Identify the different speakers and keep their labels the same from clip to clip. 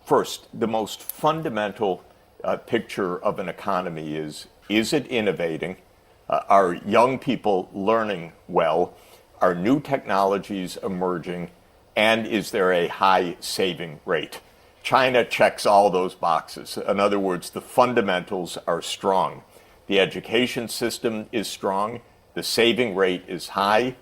Speaker 1: First, the most fundamental picture of an economy is it innovating? Are young people learning well? Are new technologies emerging? And is there a high saving rate? China checks all those boxes. In other words, the fundamentals are strong. The education system is strong. The saving rate is high.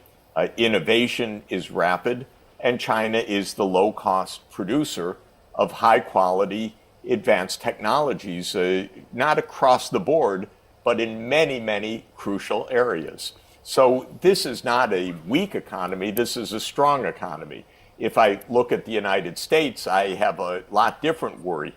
Speaker 1: Innovation is rapid. And China is the low-cost producer of high-quality advanced technologies, not across the board, but in many, many crucial areas. So this is not a weak economy. This is a strong economy. If I look at the United States, I have a lot different worry.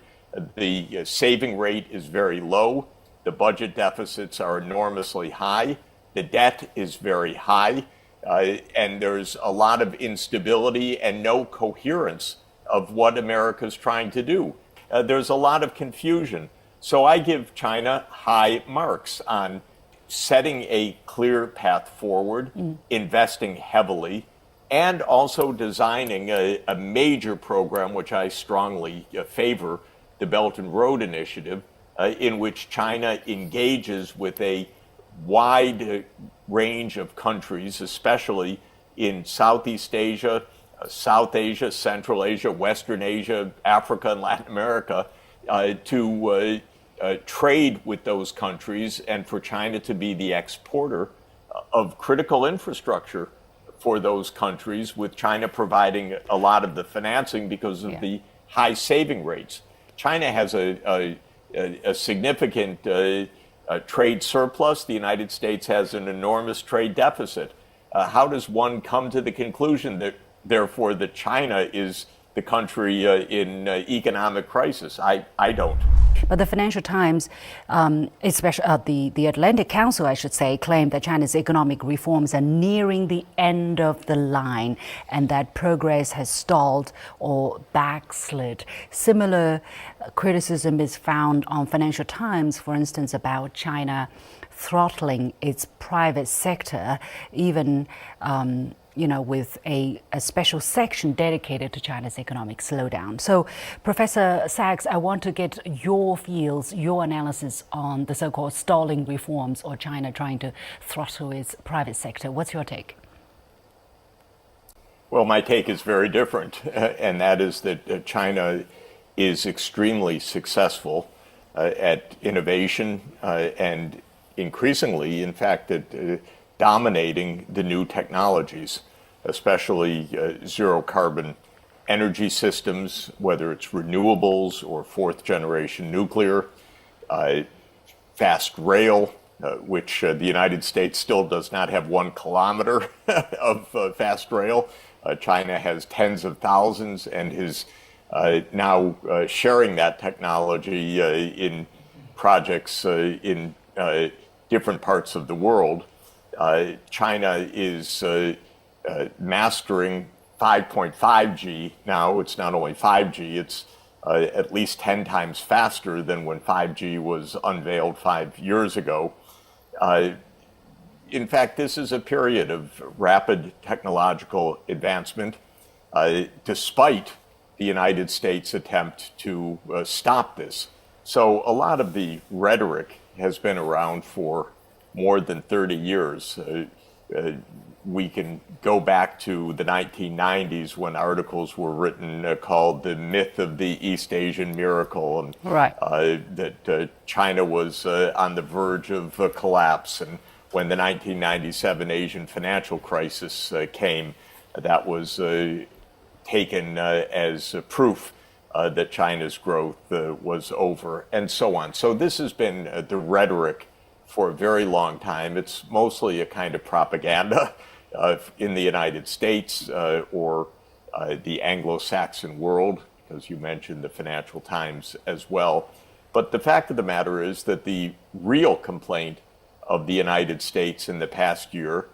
Speaker 1: The saving rate is very low. The budget deficits are enormously high. The debt is very high. And there's a lot of instability and no coherence of what America's trying to do. There's a lot of confusion. So I give China high marks on setting a clear path forward, investing heavily, and also designing a major program, which I strongly favor, the Belt and Road Initiative, in which China engages with a wide range of countries, especially in Southeast Asia, South Asia, Central Asia, Western Asia, Africa, and Latin America, to trade with those countries and for China to be the exporter of critical infrastructure for those countries, with China providing a lot of the financing because of the high saving rates. China has a significant trade surplus. The United States has an enormous trade deficit. How does one come to the conclusion that, therefore, that China is the country in economic crisis? I don't.
Speaker 2: But the Financial Times, especially the Atlantic Council, I should say, claimed that China's economic reforms are nearing the end of the line and that progress has stalled or backslid. Similar criticism is found on Financial Times, for instance, about China throttling its private sector, even with a special section dedicated to China's economic slowdown. So, Professor Sachs, I want to get your feels, your analysis on the so-called stalling reforms or China trying to throttle its private sector. What's your take?
Speaker 1: Well, my take is very different, and that is that China is extremely successful at innovation and increasingly, in fact, at dominating the new technologies, especially zero carbon energy systems, whether it's renewables or fourth generation nuclear, fast rail, which the United States still does not have 1 kilometer of fast rail. China has tens of thousands and is now sharing that technology in projects in different parts of the world. China is mastering 5.5G now. It's not only 5G, it's at least 10 times faster than when 5G was unveiled 5 years ago. In fact, this is a period of rapid technological advancement, despite the United States' attempt to stop this. So a lot of the rhetoric has been around for more than 30 years. We can go back to the 1990s when articles were written called The Myth of the East Asian Miracle, and that China was on the verge of collapse. And when the 1997 Asian financial crisis came, that was taken as proof that China's growth was over, and so on. So this has been the rhetoric for a very long time. It's mostly a kind of propaganda in the United States or the Anglo-Saxon world, because you mentioned the Financial Times as well. But the fact of the matter is that the real complaint of the United States in the past year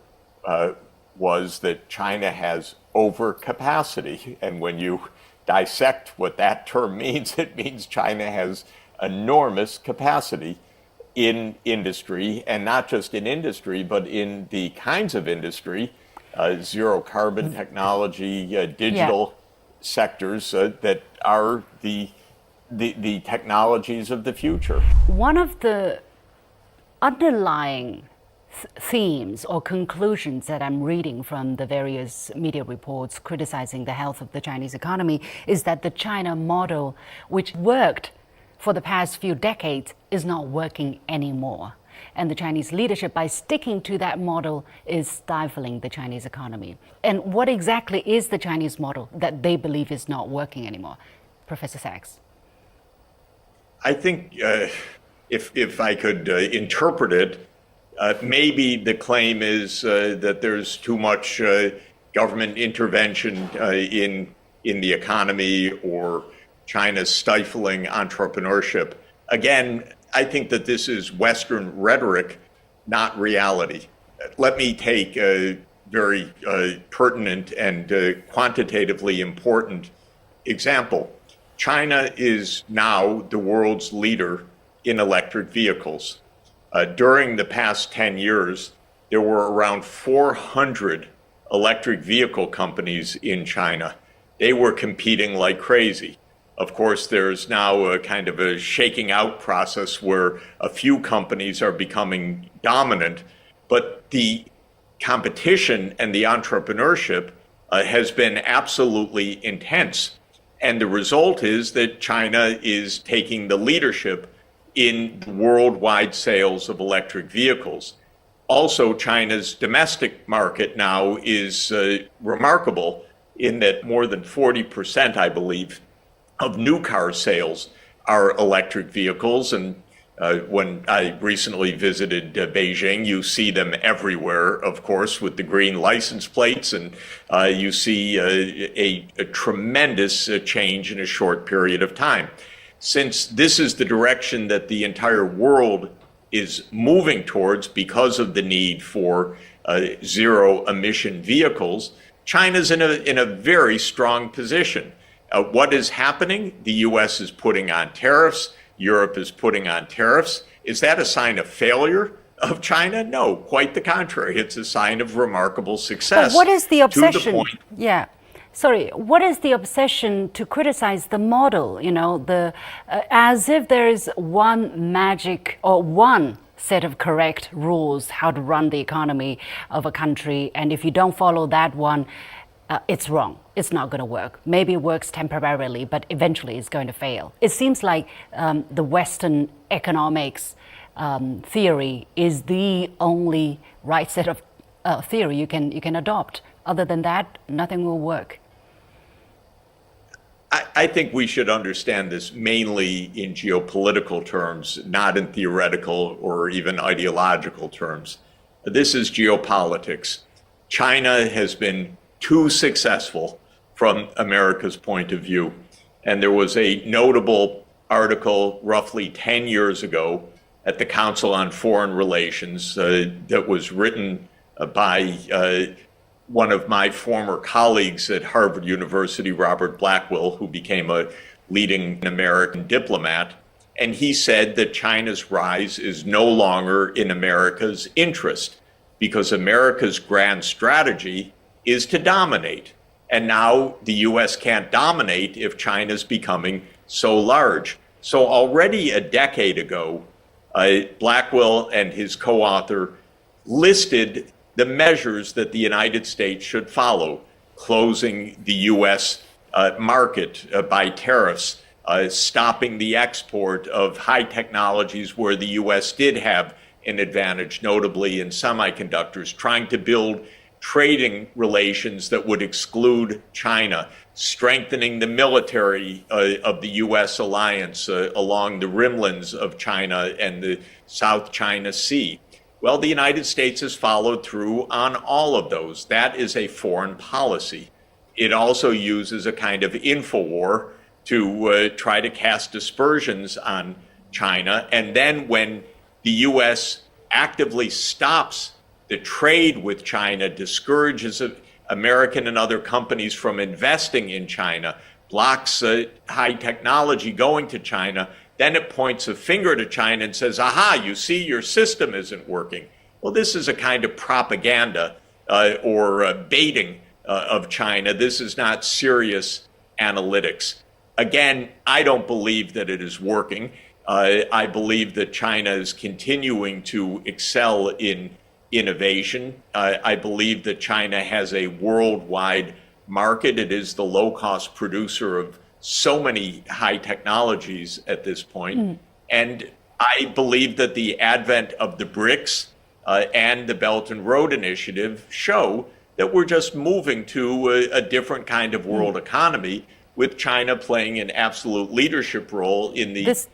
Speaker 1: was that China has overcapacity. And when you dissect what that term means, it means China has enormous capacity in industry, and not just in industry, but in the kinds of industry, zero carbon technology, digital sectors that are the the technologies of the future.
Speaker 2: One of the underlying themes or conclusions that I'm reading from the various media reports criticizing the health of the Chinese economy is that the China model, which worked for the past few decades, is not working anymore. And the Chinese leadership, by sticking to that model, is stifling the Chinese economy. And what exactly is the Chinese model that they believe is not working anymore? Professor Sachs.
Speaker 1: I think if I could interpret it, maybe the claim is that there's too much government intervention in the economy, or China's stifling entrepreneurship. Again, I think that this is Western rhetoric, not reality. Let me take a very pertinent and quantitatively important example. China is now the world's leader in electric vehicles. During the past 10 years, there were around 400 electric vehicle companies in China. They were competing like crazy. Of course, there's now a kind of a shaking out process where a few companies are becoming dominant, but the competition and the entrepreneurship has been absolutely intense. And the result is that China is taking the leadership in worldwide sales of electric vehicles. Also, China's domestic market now is remarkable in that more than 40%, I believe, of new car sales are electric vehicles. And when I recently visited Beijing, you see them everywhere, of course, with the green license plates, and you see a tremendous change in a short period of time. Since this is the direction that the entire world is moving towards because of the need for zero emission vehicles, China's in a very strong position. What is happening? The US is putting on tariffs. Europe is putting on tariffs. Is that a sign of failure of China? No, quite the contrary. It's a sign of remarkable success.
Speaker 2: But what is the obsession?
Speaker 1: To the point,
Speaker 2: yeah. Sorry, what is the obsession to criticize the model? You know, as if there is one magic or one set of correct rules how to run the economy of a country, and if you don't follow that one, it's wrong. It's not going to work. Maybe it works temporarily, but eventually it's going to fail. It seems like the Western economics theory is the only right set of theory you can adopt. Other than that, nothing will work.
Speaker 1: I think we should understand this mainly in geopolitical terms, not in theoretical or even ideological terms. This is geopolitics. China has been too successful from America's point of view. And there was a notable article roughly 10 years ago at the Council on Foreign Relations that was written by one of my former colleagues at Harvard University, Robert Blackwell, who became a leading American diplomat. And he said that China's rise is no longer in America's interest because America's grand strategy is to dominate. And now the US can't dominate if China's becoming so large. So already a decade ago, Blackwell and his co-author listed the measures that the United States should follow: closing the US market by tariffs, stopping the export of high technologies where the US did have an advantage, notably in semiconductors, trying to build trading relations that would exclude China, strengthening the military of the US alliance along the rimlands of China and the South China Sea. Well, the United States has followed through on all of those. That is a foreign policy. It also uses a kind of infowar to try to cast aspersions on China. And then when the US actively stops the trade with China, discourages American and other companies from investing in China, blocks high technology going to China, then it points a finger to China and says, aha, you see, your system isn't working. Well, this is a kind of propaganda or baiting of China. This is not serious analytics. Again, I don't believe that it is working. I believe that China is continuing to excel in innovation. I believe that China has a worldwide market. It is the low-cost producer of so many high technologies at this point. And I believe that the advent of the BRICS and the Belt and Road Initiative show that we're just moving to a different kind of world economy, with China playing an absolute leadership role in the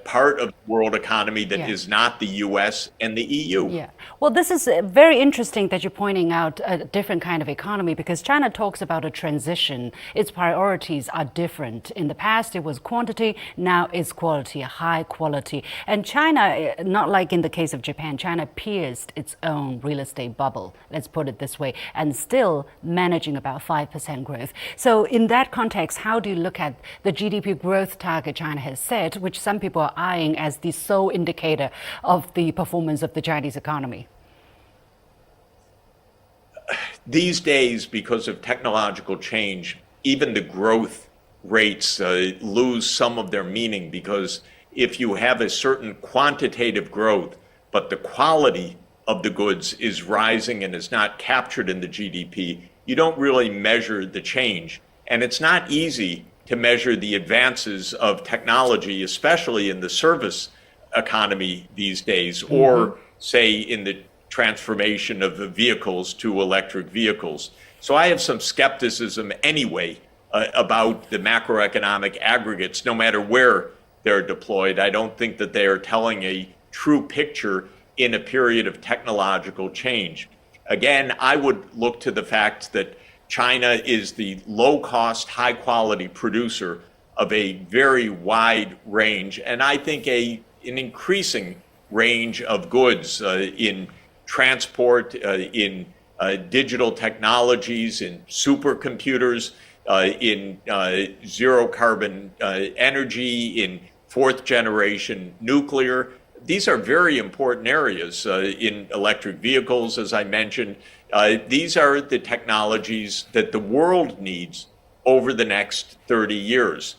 Speaker 1: part of the world economy that is not the U.S. and the EU.
Speaker 2: Yeah. Well, this is very interesting that you're pointing out a different kind of economy, because China talks about a transition. Its priorities are different. In the past, it was quantity. Now it's quality, high quality. And China, not like in the case of Japan, China pierced its own real estate bubble, let's put it this way, and still managing about 5% growth. So in that context, how do you look at the GDP growth target China has set, which some people are eyeing as the sole indicator of the performance of the Chinese economy?
Speaker 1: These days, because of technological change, even the growth rates lose some of their meaning, because if you have a certain quantitative growth, but the quality of the goods is rising and is not captured in the GDP, you don't really measure the change. And it's not easy to measure the advances of technology, especially in the service economy these days, or say in the transformation of the vehicles to electric vehicles. So I have some skepticism anyway about the macroeconomic aggregates, no matter where they're deployed. I don't think that they are telling a true picture in a period of technological change. Again, I would look to the fact that China is the low-cost, high-quality producer of a very wide range, and I think an increasing range of goods in transport, in digital technologies, in supercomputers, in zero-carbon energy, in fourth-generation nuclear. These are very important areas in electric vehicles, as I mentioned. These are the technologies that the world needs over the next 30 years.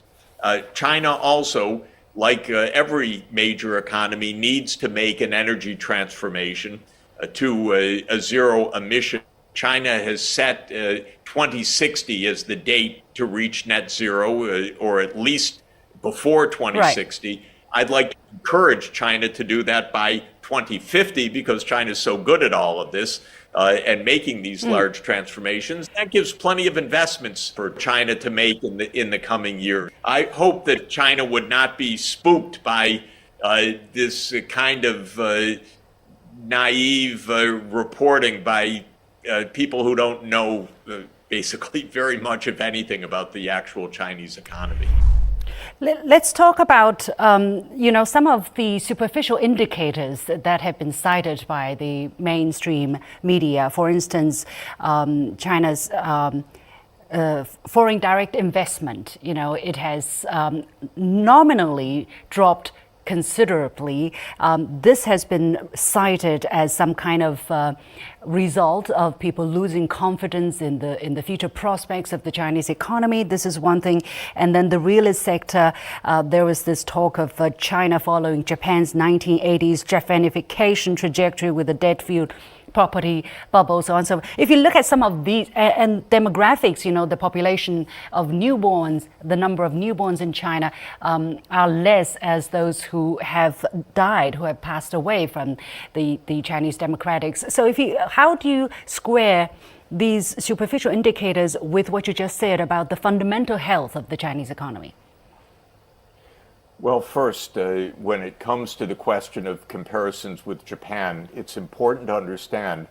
Speaker 1: China also, like every major economy, needs to make an energy transformation to a zero emission. China has set 2060 as the date to reach net zero, or at least before 2060. Right. I'd like to encourage China to do that by 2050, because China is so good at all of this and making these large transformations. That gives plenty of investments for China to make in the coming years. I hope that China would not be spooked by this kind of naive reporting by people who don't know basically very much, if anything, about the actual Chinese economy.
Speaker 2: Let's talk about, some of the superficial indicators that have been cited by the mainstream media. For instance, China's foreign direct investment. It has nominally dropped considerably. This has been cited as some kind of result of people losing confidence in the future prospects of the Chinese economy. This is one thing. And then the real estate sector, there was this talk of China following Japan's 1980s Japanification trajectory with a debt-fueled property bubble, so on. So if you look at some of these and demographics, the population of newborns, the number of newborns in China are less as those who have died, who have passed away from the Chinese democratics. So how do you square these superficial indicators with what you just said about the fundamental health of the Chinese economy?
Speaker 1: Well, first, when it comes to the question of comparisons with Japan, it's important to understand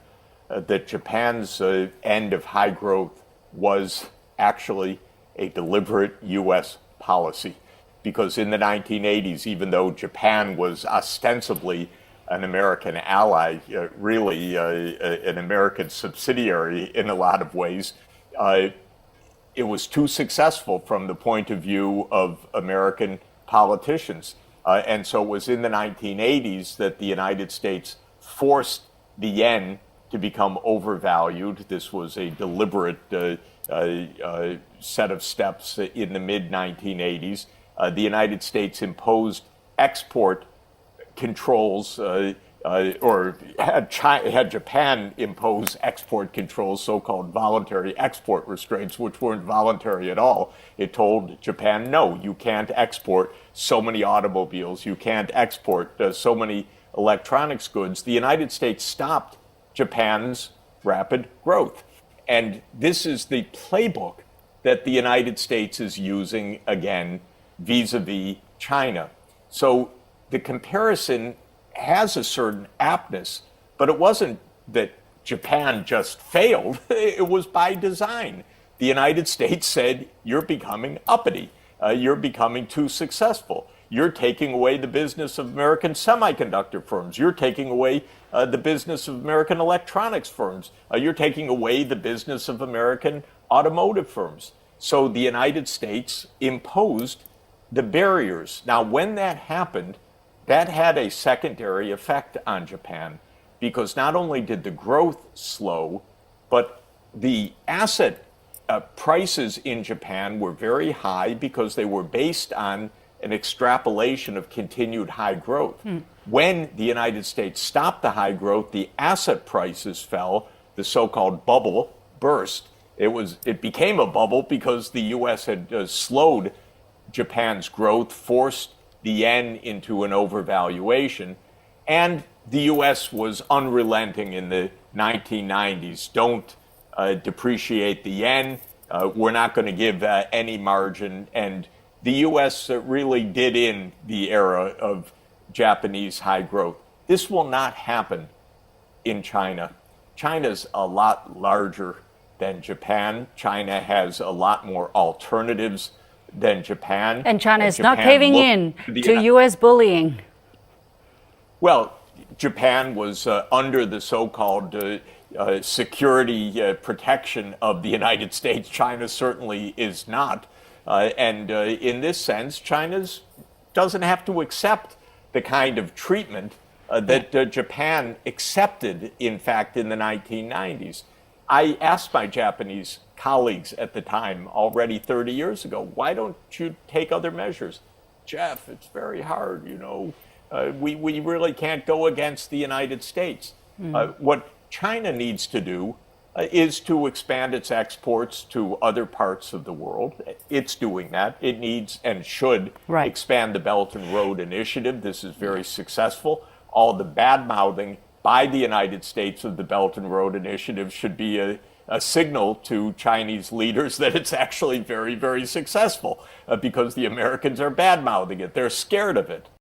Speaker 1: that Japan's end of high growth was actually a deliberate U.S. policy. Because in the 1980s, even though Japan was ostensibly an American ally, really an American subsidiary in a lot of ways, it was too successful from the point of view of American politicians. And so it was in the 1980s that the United States forced the yen to become overvalued. This was a deliberate set of steps in the mid-1980s. The United States imposed export controls, or had Japan impose export controls, so-called voluntary export restraints, which weren't voluntary at all. It told Japan, no, you can't export so many automobiles, you can't export so many electronics goods. The United States stopped Japan's rapid growth. And this is the playbook that the United States is using again vis-a-vis China. So the comparison has a certain aptness, but it wasn't that Japan just failed. It was by design. The United States said, you're becoming uppity. You're becoming too successful. You're taking away the business of American semiconductor firms. You're taking away the business of American electronics firms. You're taking away the business of American automotive firms. So the United States imposed the barriers. Now, when that happened, that had a secondary effect on Japan, because not only did the growth slow, but the asset prices in Japan were very high because they were based on an extrapolation of continued high growth. When the United States stopped the high growth, the asset prices fell, the so-called bubble burst. It became a bubble because the U.S. had slowed Japan's growth, forced the yen into an overvaluation, and the U.S. was unrelenting in the 1990s. Don't depreciate the yen. We're not going to give any margin. And the U.S. really did in the era of Japanese high growth. This will not happen in China. China's a lot larger than Japan. China has a lot more alternatives than Japan.
Speaker 2: And China is not caving in to U.S. bullying.
Speaker 1: Well, Japan was under the so-called security protection of the United States. China certainly is not. And in this sense, China doesn't have to accept the kind of treatment that Japan accepted, in fact, in the 1990s. I asked my Japanese colleagues at the time, already 30 years ago, why don't you take other measures? Jeff, it's very hard, you know. We really can't go against the United States. What China needs to do is to expand its exports to other parts of the world. It's doing that. It needs and should expand the Belt and Road Initiative. This is very successful. All the bad-mouthing by the United States of the Belt and Road Initiative should be a signal to Chinese leaders that it's actually very, very successful because the Americans are bad-mouthing it. They're scared of it.